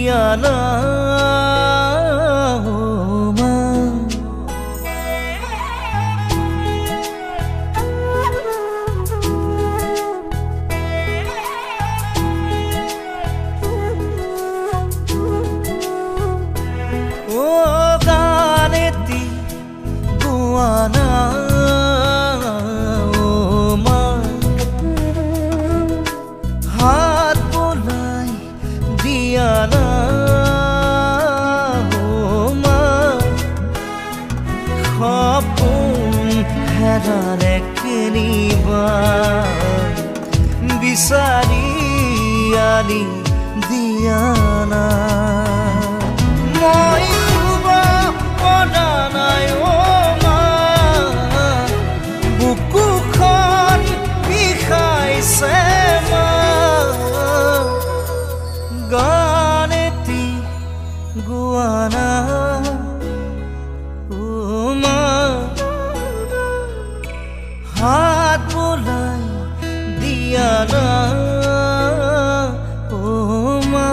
দিয়া না হেৰাৰে কেনিবা বিচাৰি আনি দিয়া না মই শুব পৰা নাই মা বুকুখন বিষাইছে মা গান এটি গোৱা না হাত বোলাই দিয়া না ও মা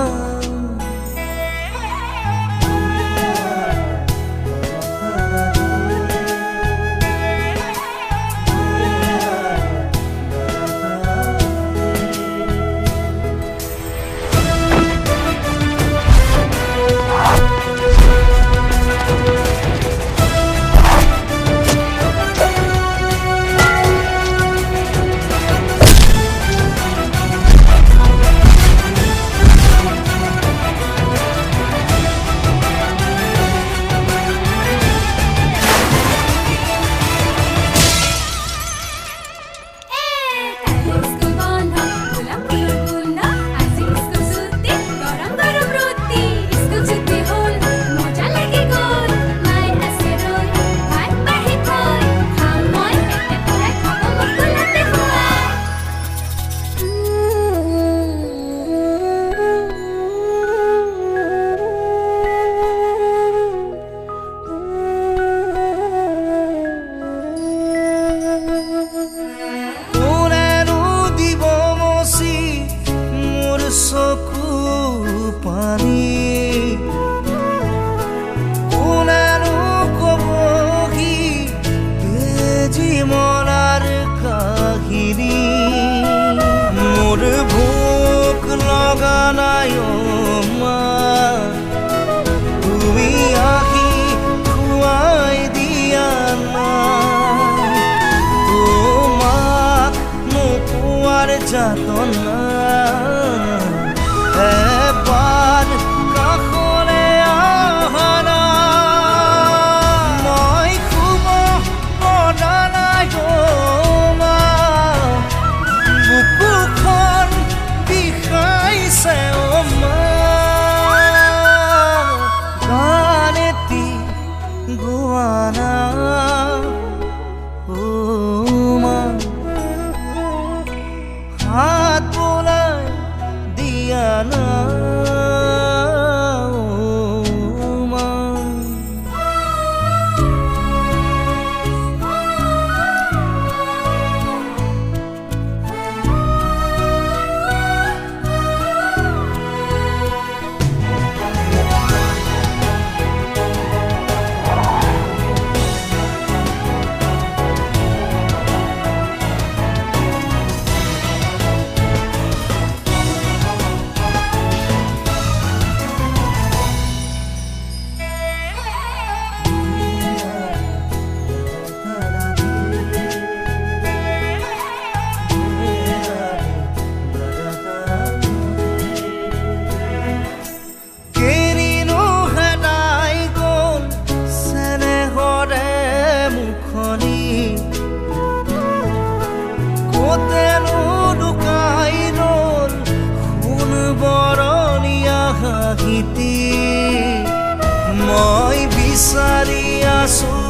চকু পানী কোনেনো কবহি জীৱনৰ কাহিনী মোৰ ভোক লগা নাই মা তুমি আহি খুৱাই দিয়া না তোমাক নোপোৱাৰ যাতনা এবাৰ কাষলে আহা মই শুব পৰা নাই মা বুকুখন বিষাইছে মা গান এটি গোৱা না মা হাত বোলাই দিয়া না মই বিচাৰি আছো